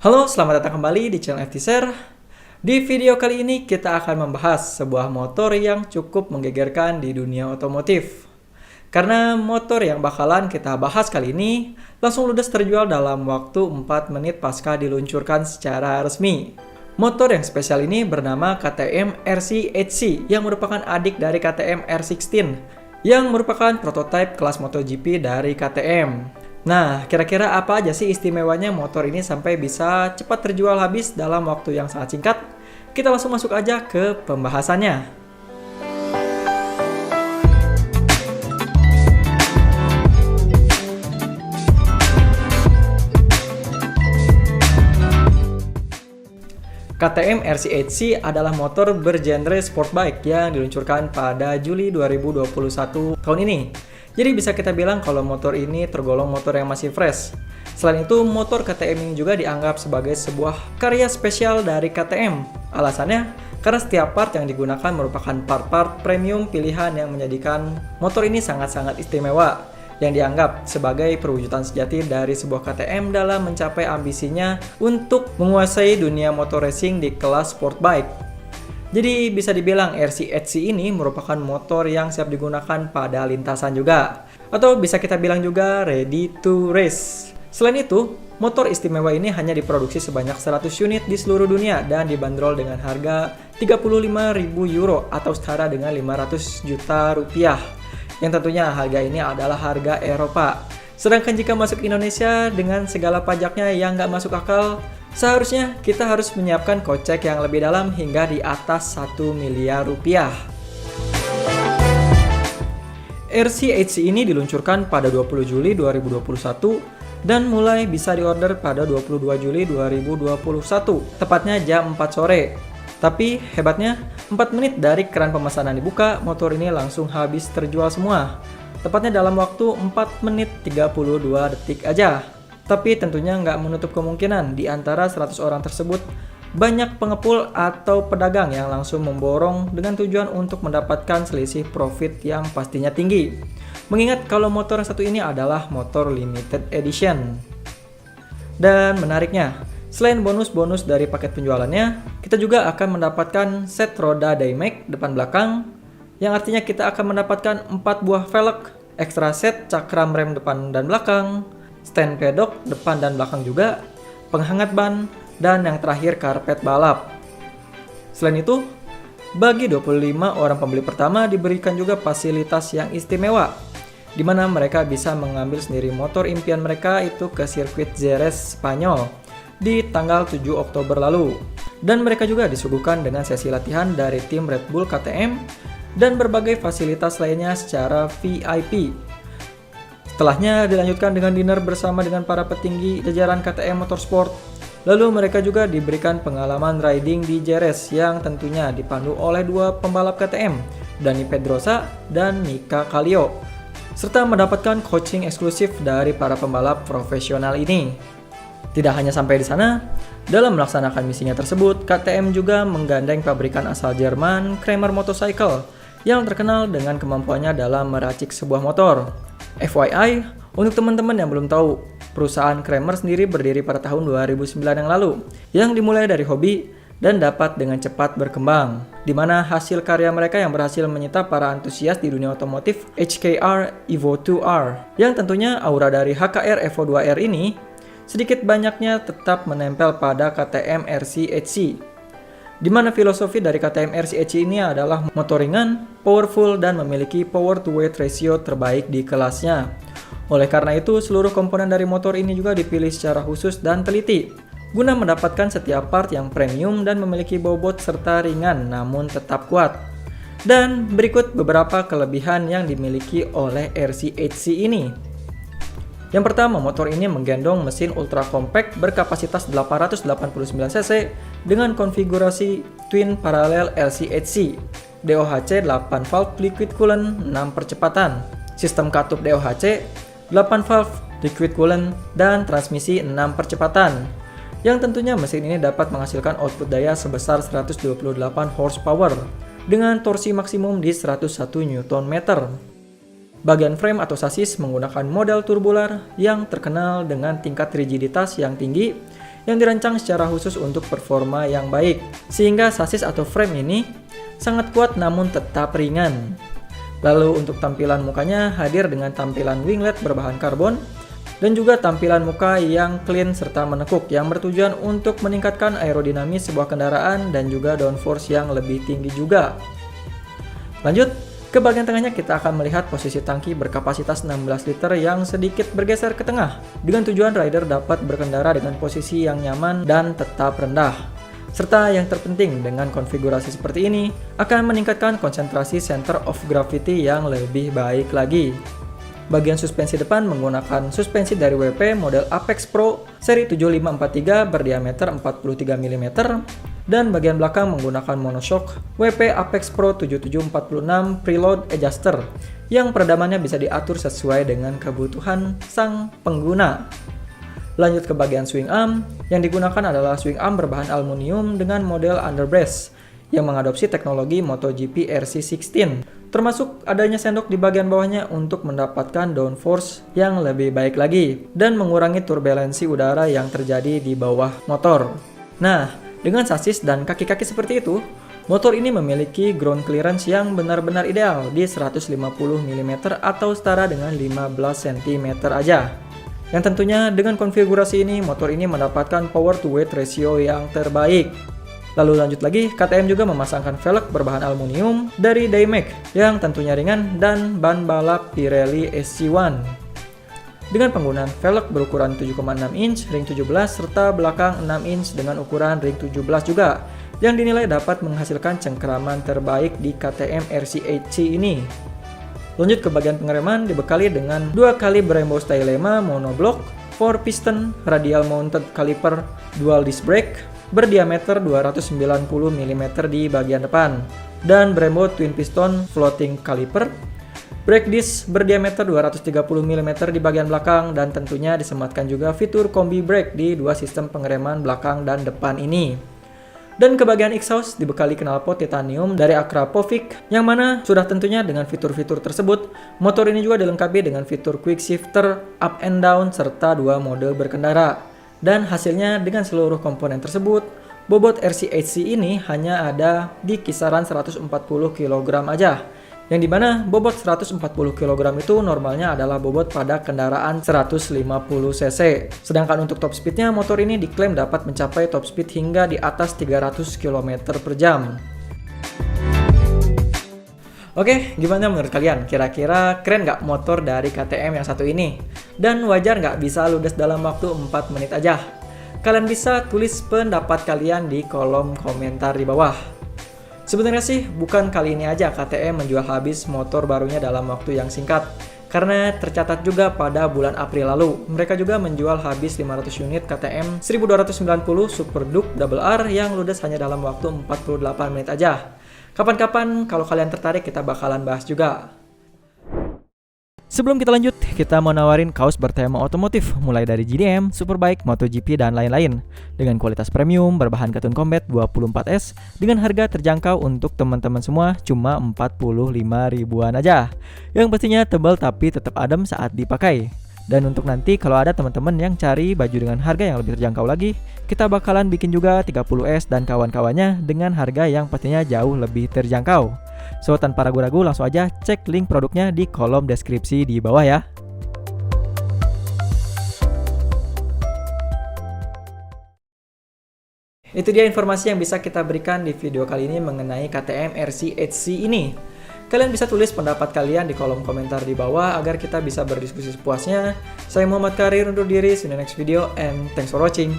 Halo, selamat datang kembali di channel FT Share. Di video kali ini kita akan membahas sebuah motor yang cukup menggegerkan di dunia otomotif. Karena motor yang bakalan kita bahas kali ini langsung ludes terjual dalam waktu 4 menit pasca diluncurkan secara resmi. Motor yang spesial ini bernama KTM RC8C yang merupakan adik dari KTM R16 yang merupakan prototipe kelas MotoGP dari KTM. Nah, kira-kira apa aja sih istimewanya motor ini sampai bisa cepat terjual habis dalam waktu yang sangat singkat? Kita langsung masuk aja ke pembahasannya. KTM RC8C adalah motor bergenre sport bike yang diluncurkan pada Juli 2021 tahun ini. Jadi bisa kita bilang kalau motor ini tergolong motor yang masih fresh. Selain itu, motor KTM ini juga dianggap sebagai sebuah karya spesial dari KTM. Alasannya, karena setiap part yang digunakan merupakan part-part premium pilihan yang menjadikan motor ini sangat-sangat istimewa, yang dianggap sebagai perwujudan sejati dari sebuah KTM dalam mencapai ambisinya untuk menguasai dunia motor racing di kelas sport bike. Jadi bisa dibilang RC8C ini merupakan motor yang siap digunakan pada lintasan juga. Atau bisa kita bilang juga ready to race. Selain itu, motor istimewa ini hanya diproduksi sebanyak 100 unit di seluruh dunia dan dibanderol dengan harga 35.000 euro atau setara dengan 500 juta rupiah. Yang tentunya harga ini adalah harga Eropa. Sedangkan jika masuk Indonesia dengan segala pajaknya yang nggak masuk akal, seharusnya kita harus menyiapkan kocek yang lebih dalam hingga di atas 1 miliar rupiah. RC8C ini diluncurkan pada 20 Juli 2021 dan mulai bisa diorder pada 22 Juli 2021, tepatnya jam 4 sore. Tapi hebatnya, 4 menit dari keran pemesanan dibuka, motor ini langsung habis terjual semua. Tepatnya dalam waktu 4 menit 32 detik aja. Tapi tentunya nggak menutup kemungkinan di antara 100 orang tersebut banyak pengepul atau pedagang yang langsung memborong dengan tujuan untuk mendapatkan selisih profit yang pastinya tinggi. Mengingat kalau motor yang satu ini adalah motor limited edition. Dan menariknya, selain bonus-bonus dari paket penjualannya, kita juga akan mendapatkan set roda Dymac depan belakang, yang artinya kita akan mendapatkan 4 buah velg, ekstra set cakram rem depan dan belakang, stand pedok depan dan belakang juga, penghangat ban, dan yang terakhir karpet balap. Selain itu, bagi 25 orang pembeli pertama diberikan juga fasilitas yang istimewa, di mana mereka bisa mengambil sendiri motor impian mereka itu ke sirkuit Jerez Spanyol di tanggal 7 Oktober lalu. Dan mereka juga disuguhkan dengan sesi latihan dari tim Red Bull KTM dan berbagai fasilitas lainnya secara VIP. Setelahnya dilanjutkan dengan dinner bersama dengan para petinggi jajaran KTM Motorsport. Lalu mereka juga diberikan pengalaman riding di Jerez yang tentunya dipandu oleh 2 pembalap KTM, Dani Pedrosa dan Mika Kallio, serta mendapatkan coaching eksklusif dari para pembalap profesional ini. Tidak hanya sampai di sana, dalam melaksanakan misinya tersebut, KTM juga menggandeng pabrikan asal Jerman Kramer Motorcycle yang terkenal dengan kemampuannya dalam meracik sebuah motor. FYI, untuk teman-teman yang belum tahu, perusahaan Kramer sendiri berdiri pada tahun 2009 yang lalu, yang dimulai dari hobi dan dapat dengan cepat berkembang, di mana hasil karya mereka yang berhasil menyita para antusias di dunia otomotif HKR Evo 2R, yang tentunya aura dari HKR Evo 2R ini sedikit banyaknya tetap menempel pada KTM RC8C, di mana filosofi dari KTM RC8C ini adalah motor ringan, powerful, dan memiliki power to weight ratio terbaik di kelasnya. Oleh karena itu, seluruh komponen dari motor ini juga dipilih secara khusus dan teliti, guna mendapatkan setiap part yang premium dan memiliki bobot serta ringan namun tetap kuat. Dan berikut beberapa kelebihan yang dimiliki oleh RC8C ini. Yang pertama, motor ini menggendong mesin ultra compact berkapasitas 889 cc dengan konfigurasi twin parallel LC8C, DOHC 8 valve liquid coolant 6 percepatan, sistem katup DOHC 8 valve liquid coolant, dan transmisi 6 percepatan. Yang tentunya mesin ini dapat menghasilkan output daya sebesar 128 horsepower dengan torsi maksimum di 101 Nm. Bagian frame atau sasis menggunakan model tubular yang terkenal dengan tingkat rigiditas yang tinggi yang dirancang secara khusus untuk performa yang baik, sehingga sasis atau frame ini sangat kuat namun tetap ringan. Lalu untuk tampilan mukanya hadir dengan tampilan winglet berbahan karbon, dan juga tampilan muka yang clean serta menekuk yang bertujuan untuk meningkatkan aerodinamis sebuah kendaraan dan juga downforce yang lebih tinggi juga. Lanjut, ke bagian tengahnya kita akan melihat posisi tangki berkapasitas 16 liter yang sedikit bergeser ke tengah dengan tujuan rider dapat berkendara dengan posisi yang nyaman dan tetap rendah. Serta yang terpenting dengan konfigurasi seperti ini akan meningkatkan konsentrasi center of gravity yang lebih baik lagi. Bagian suspensi depan menggunakan suspensi dari WP model Apex Pro seri 7543 berdiameter 43 mm dan bagian belakang menggunakan monoshock WP Apex Pro 7746 preload adjuster yang peredamannya bisa diatur sesuai dengan kebutuhan sang pengguna. Lanjut ke bagian swing arm, yang digunakan adalah swing arm berbahan aluminium dengan model underbrace yang mengadopsi teknologi MotoGP RC16, termasuk adanya sendok di bagian bawahnya untuk mendapatkan downforce yang lebih baik lagi dan mengurangi turbulensi udara yang terjadi di bawah motor. Nah, dengan sasis dan kaki-kaki seperti itu, motor ini memiliki ground clearance yang benar-benar ideal di 150 mm atau setara dengan 15 cm aja. Yang tentunya dengan konfigurasi ini, motor ini mendapatkan power to weight ratio yang terbaik. Lalu lanjut lagi, KTM juga memasangkan velg berbahan aluminium dari Dymac yang tentunya ringan dan ban balap Pirelli SC1. Dengan penggunaan velg berukuran 7,6 inch ring 17 serta belakang 6 inch dengan ukuran ring 17 juga, yang dinilai dapat menghasilkan cengkeraman terbaik di KTM RC8C ini. Lanjut ke bagian pengereman, dibekali dengan 2 kali Brembo Stylema monoblock 4 piston radial mounted caliper dual disc brake berdiameter 290 mm di bagian depan dan Brembo twin piston floating caliper brake disc berdiameter 230 mm di bagian belakang, dan tentunya disematkan juga fitur kombi brake di dua sistem pengereman belakang dan depan ini. Dan ke bagian exhaust dibekali knalpot titanium dari Akrapovic, yang mana sudah tentunya dengan fitur-fitur tersebut, motor ini juga dilengkapi dengan fitur quick shifter up and down serta dua mode berkendara. Dan hasilnya dengan seluruh komponen tersebut, bobot RC8C ini hanya ada di kisaran 140 kg aja. Yang dimana bobot 140 kg itu normalnya adalah bobot pada kendaraan 150 cc. Sedangkan untuk top speednya, motor ini diklaim dapat mencapai top speed hingga di atas 300 km per jam. Oke, gimana menurut kalian? Kira-kira keren nggak motor dari KTM yang satu ini? Dan wajar nggak bisa ludes dalam waktu 4 menit aja? Kalian bisa tulis pendapat kalian di kolom komentar di bawah. Sebenarnya sih bukan kali ini aja KTM menjual habis motor barunya dalam waktu yang singkat. Karena tercatat juga pada bulan April lalu, mereka juga menjual habis 500 unit KTM 1290 Super Duke Double R yang ludes hanya dalam waktu 48 menit aja. Kapan-kapan kalau kalian tertarik kita bakalan bahas juga. Sebelum kita lanjut, kita mau nawarin kaos bertema otomotif mulai dari GDM, Superbike, MotoGP, dan lain-lain dengan kualitas premium berbahan Katun Combat 24S dengan harga terjangkau untuk teman-teman semua cuma 45 ribuan aja. Yang pastinya tebal tapi tetap adem saat dipakai. Dan untuk nanti kalau ada teman-teman yang cari baju dengan harga yang lebih terjangkau lagi, kita bakalan bikin juga 30S dan kawan-kawannya dengan harga yang pastinya jauh lebih terjangkau. So tanpa ragu-ragu langsung aja cek link produknya di kolom deskripsi di bawah ya. Itu dia informasi yang bisa kita berikan di video kali ini mengenai KTM RC8C ini. Kalian bisa tulis pendapat kalian di kolom komentar di bawah agar kita bisa berdiskusi sepuasnya. Saya Muhammad Karir undur diri, see you in the next video and thanks for watching.